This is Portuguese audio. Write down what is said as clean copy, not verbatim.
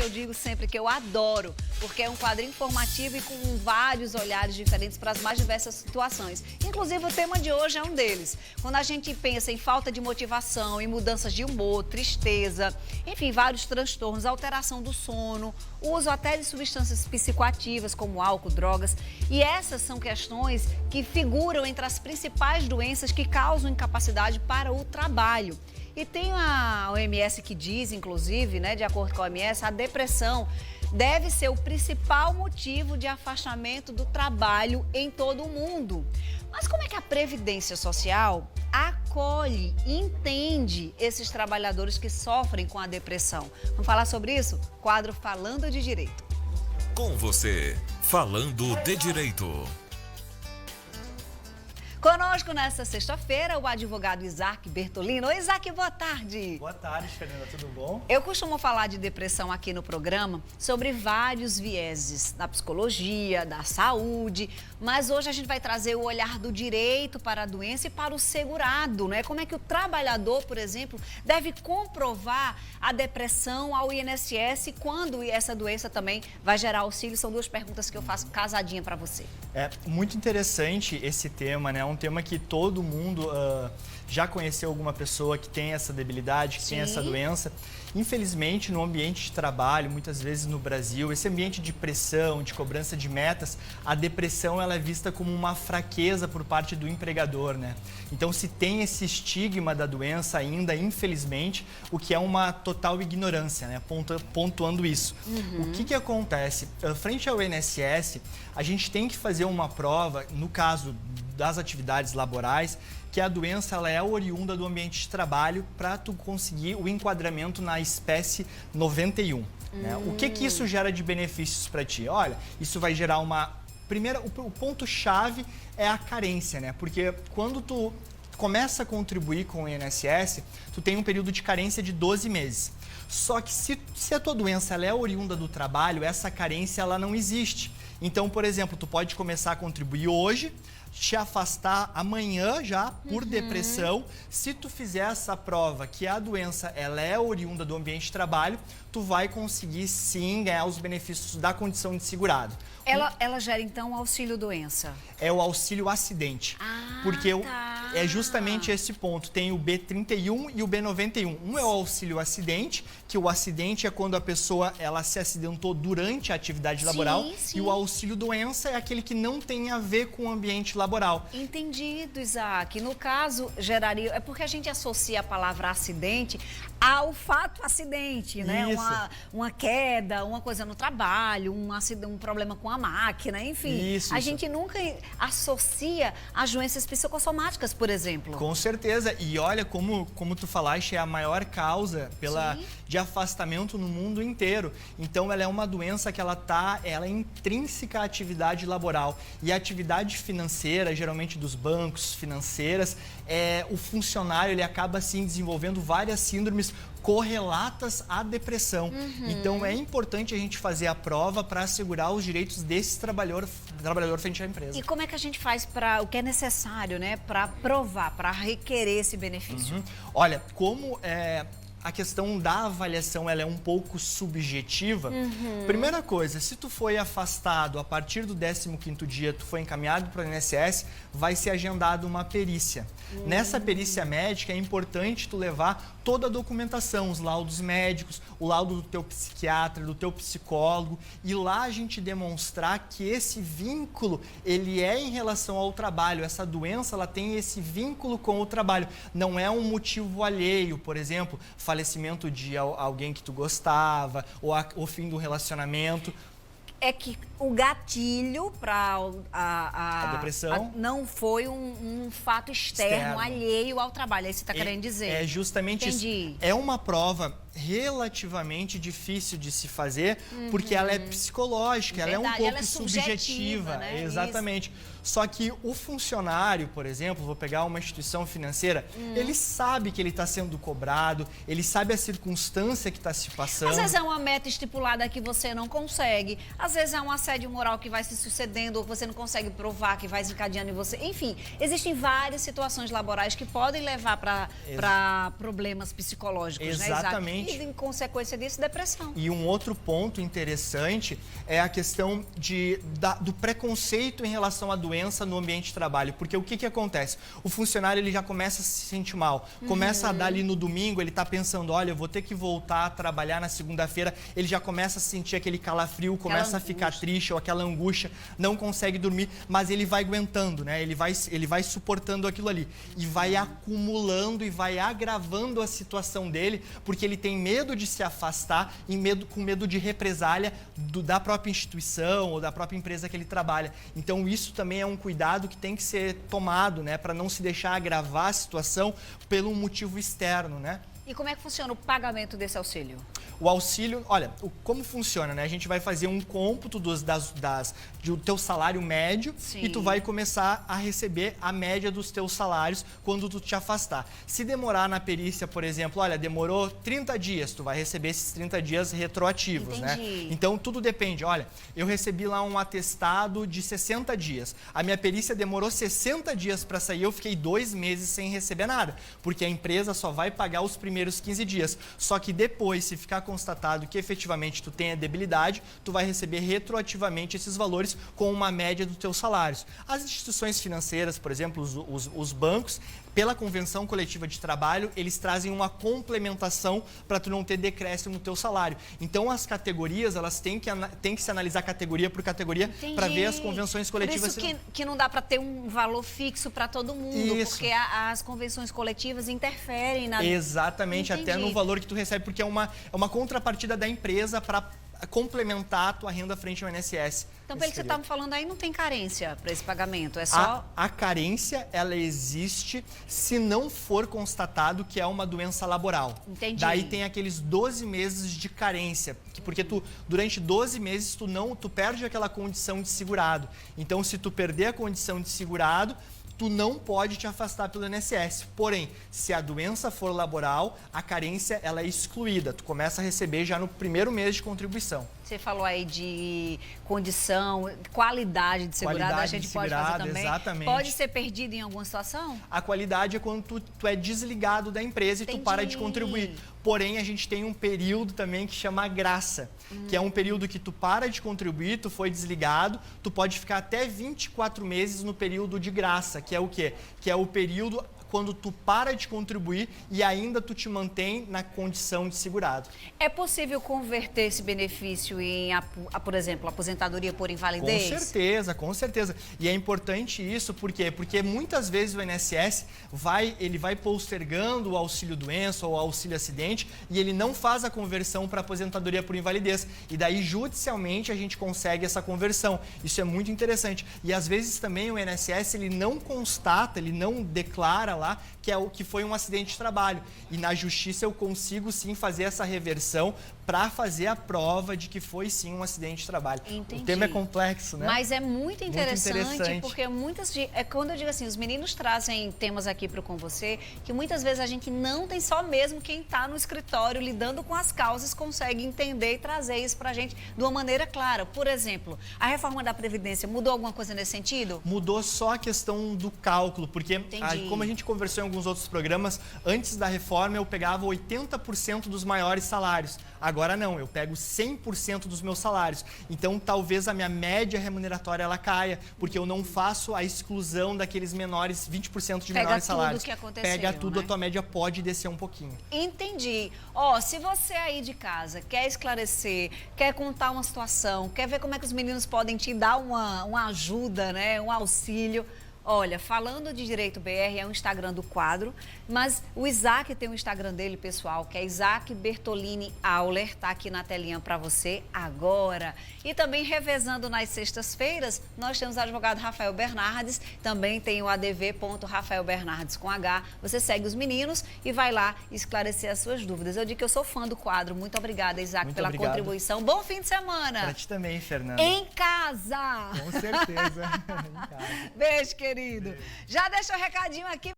eu digo sempre que eu adoro, porque é um quadro informativo e com vários olhares diferentes para as mais diversas situações. Inclusive, o tema de hoje é um deles. Quando a gente pensa em falta de motivação, em mudanças de humor, tristeza, enfim, vários transtornos, alteração do sono, uso até de substâncias psicoativas como álcool, drogas. E essas são questões que figuram entre as principais doenças que causam incapacidade para o trabalho. E tem a OMS que diz, inclusive, né, de acordo com a OMS, a depressão deve ser o principal motivo de afastamento do trabalho em todo o mundo. Mas como é que a Previdência Social acolhe, entende esses trabalhadores que sofrem com a depressão? Vamos falar sobre isso? Quadro Falando de Direito. Com você, Falando de Direito. Conosco nesta sexta-feira o advogado Isaac Bertolino. Oi, Isaac, boa tarde. Boa tarde, Fernanda, tudo bom? Eu costumo falar de depressão aqui no programa sobre vários vieses da psicologia, da saúde, mas hoje a gente vai trazer o olhar do direito para a doença e para o segurado, né? Como é que o trabalhador, por exemplo, deve comprovar a depressão ao INSS e quando essa doença também vai gerar auxílio? São duas perguntas que eu faço casadinha para você. É muito interessante esse tema, né? Um tema que todo mundo já conheceu alguma pessoa que tem essa debilidade, que tem essa doença. Infelizmente, no ambiente de trabalho, muitas vezes no Brasil, esse ambiente de pressão, de cobrança de metas, a depressão ela é vista como uma fraqueza por parte do empregador, né? Então, se tem esse estigma da doença ainda, infelizmente, o que é uma total ignorância, né? Pontuando isso. O que acontece? Frente ao INSS, a gente tem que fazer uma prova, no caso das atividades laborais, que a doença ela é oriunda do ambiente de trabalho para tu conseguir o enquadramento na espécie 91. Né? O que isso gera de benefícios para ti? Olha, isso vai gerar uma... Primeiro, o ponto-chave é a carência, né? Porque quando tu começa a contribuir com o INSS, tu tem um período de carência de 12 meses. Só que se a tua doença ela é oriunda do trabalho, essa carência ela não existe. Então, por exemplo, tu pode começar a contribuir hoje, te afastar amanhã já por depressão. Se tu fizer essa prova que a doença ela é oriunda do ambiente de trabalho, tu vai conseguir sim ganhar os benefícios da condição de segurado. Ela gera então o auxílio doença? É o auxílio acidente. Porque é justamente esse ponto. Tem o B31 e o B91. Um é o auxílio acidente, que o acidente é quando a pessoa ela se acidentou durante a atividade laboral. Sim. E o auxílio doença é aquele que não tem a ver com o ambiente laboral. Entendido, Isaac. No caso, geraria... É porque a gente associa a palavra acidente ao fato acidente, né? Uma queda, uma coisa no trabalho, um problema com a máquina, enfim. A gente nunca associa as doenças psicossomáticas, por exemplo. Com certeza. E olha, como tu falaste, é a maior causa de afastamento no mundo inteiro. Então, ela é uma doença que ela é intrínseca à atividade laboral. E a atividade financeira, geralmente dos bancos, financeiras, o funcionário ele acaba, assim, desenvolvendo várias síndromes correlatas à depressão. Então, é importante a gente fazer a prova para assegurar os direitos desse trabalhador frente à empresa. E como é que a gente faz para o que é necessário, né, para provar, para requerer esse benefício? Olha, como a questão da avaliação ela é um pouco subjetiva. Primeira coisa, se tu foi afastado a partir do 15º dia, tu foi encaminhado para o INSS, vai ser agendada uma perícia. Nessa perícia médica é importante tu levar toda a documentação, os laudos médicos, o laudo do teu psiquiatra, do teu psicólogo, e lá a gente demonstrar que esse vínculo, ele é em relação ao trabalho. Essa doença, ela tem esse vínculo com o trabalho. Não é um motivo alheio, por exemplo, falecimento de alguém que tu gostava, ou o fim do relacionamento. É que o gatilho para a depressão não foi um fato externo, alheio ao trabalho. Aí você está querendo dizer. É justamente isso. É uma prova relativamente difícil de se fazer, porque ela é psicológica, ela é um pouco subjetiva. Né? Exatamente. Só que o funcionário, por exemplo, vou pegar uma instituição financeira, ele sabe que ele está sendo cobrado, ele sabe a circunstância que está se passando. Às vezes é uma meta estipulada que você não consegue, às vezes é um assédio moral que vai se sucedendo ou que você não consegue provar, que vai desencadeando em você. Enfim, existem várias situações laborais que podem levar para problemas psicológicos, exatamente. Né, Isaac? Exatamente. E, em consequência disso, depressão. E um outro ponto interessante é a questão do preconceito em relação à doença no ambiente de trabalho. Porque o que acontece? O funcionário ele já começa a se sentir mal. Começa a dar ali no domingo, ele está pensando, olha, eu vou ter que voltar a trabalhar na segunda-feira. Ele já começa a sentir aquele calafrio, começa a ficar triste ou aquela angústia, não consegue dormir, mas ele vai aguentando, né? Ele vai suportando aquilo ali. E vai acumulando e vai agravando a situação dele, porque ele tem medo de se afastar com medo de represália da própria instituição ou da própria empresa que ele trabalha. Então isso também é um cuidado que tem que ser tomado, né, para não se deixar agravar a situação pelo motivo externo, né? E como é que funciona o pagamento desse auxílio? O auxílio, olha, como funciona, né? A gente vai fazer um cômputo do teu salário médio. Sim. E tu vai começar a receber a média dos teus salários quando tu te afastar. Se demorar na perícia, por exemplo, olha, demorou 30 dias, tu vai receber esses 30 dias retroativos, né? Então, tudo depende. Olha, eu recebi lá um atestado de 60 dias. A minha perícia demorou 60 dias para sair, eu fiquei 2 meses sem receber nada, porque a empresa só vai pagar os primeiros 15 dias. Só que depois, se ficar constatado que efetivamente tu tem a debilidade, tu vai receber retroativamente esses valores com uma média dos teus salários. As instituições financeiras, por exemplo, os bancos, pela convenção coletiva de trabalho, eles trazem uma complementação para tu não ter decréscimo no teu salário. Então, as categorias, elas têm que se analisar categoria por categoria para ver as convenções coletivas. Por isso que não dá para ter um valor fixo para todo mundo, porque as convenções coletivas interferem na... Exatamente, até no valor que tu recebe, porque é uma contrapartida da empresa para complementar a tua renda frente ao INSS. Então, pelo que você está me falando aí, não tem carência para esse pagamento, é só... A carência, ela existe se não for constatado que é uma doença laboral. Entendi. Daí tem aqueles 12 meses de carência, porque durante 12 meses, tu perde aquela condição de segurado. Então, se tu perder a condição de segurado, tu não pode te afastar pelo INSS. Porém, se a doença for laboral, a carência ela é excluída. Tu começa a receber já no primeiro mês de contribuição. Você falou aí de condição, qualidade de segurado, a gente pode fazer também. Exatamente. Pode ser perdido em alguma situação? A qualidade é quando tu é desligado da empresa e tu para de contribuir. Porém, a gente tem um período também que chama graça, que é um período que tu para de contribuir, tu foi desligado, tu pode ficar até 24 meses no período de graça, que é o quê? Que é o período quando tu para de contribuir e ainda tu te mantém na condição de segurado. É possível converter esse benefício em, por exemplo, aposentadoria por invalidez? Com certeza. E é importante isso, por quê? Porque muitas vezes o INSS vai postergando o auxílio-doença ou o auxílio-acidente e ele não faz a conversão para aposentadoria por invalidez. E daí, judicialmente, a gente consegue essa conversão. Isso é muito interessante. E às vezes também o INSS ele não constata, ele não declara lá que foi um acidente de trabalho. E na justiça eu consigo sim fazer essa reversão para fazer a prova de que foi sim um acidente de trabalho. Entendi. O tema é complexo, né? Mas é muito interessante, porque quando eu digo assim, os meninos trazem temas aqui para Com Você, que muitas vezes a gente não tem, só mesmo quem está no escritório lidando com as causas consegue entender e trazer isso para a gente de uma maneira clara. Por exemplo, a reforma da Previdência mudou alguma coisa nesse sentido? Mudou só a questão do cálculo, porque como a gente conversou em alguns outros programas, antes da reforma eu pegava 80% dos maiores salários. Agora não, eu pego 100% dos meus salários. Então, talvez a minha média remuneratória ela caia, porque eu não faço a exclusão daqueles menores, 20% de menores salários. Pega tudo que aconteceu, Pega tudo, né? A tua média pode descer um pouquinho. Entendi. Se você aí de casa quer esclarecer, quer contar uma situação, quer ver como é que os meninos podem te dar uma ajuda, né? Um auxílio. Olha, falando de Direito BR, é o Instagram do quadro, mas o Isaac tem um Instagram dele, pessoal, que é Isaac Bertolini Auler, tá aqui na telinha para você agora. E também revezando nas sextas-feiras, nós temos o advogado Rafael Bernardes, também tem o adv.rafaelbernardes com H. Você segue os meninos e vai lá esclarecer as suas dúvidas. Eu digo que eu sou fã do quadro. Muito obrigada, Isaac, pela contribuição. Bom fim de semana. Para ti também, Fernanda. Em casa. Com certeza. Em casa. Beijo, querido. Já deixa o recadinho aqui.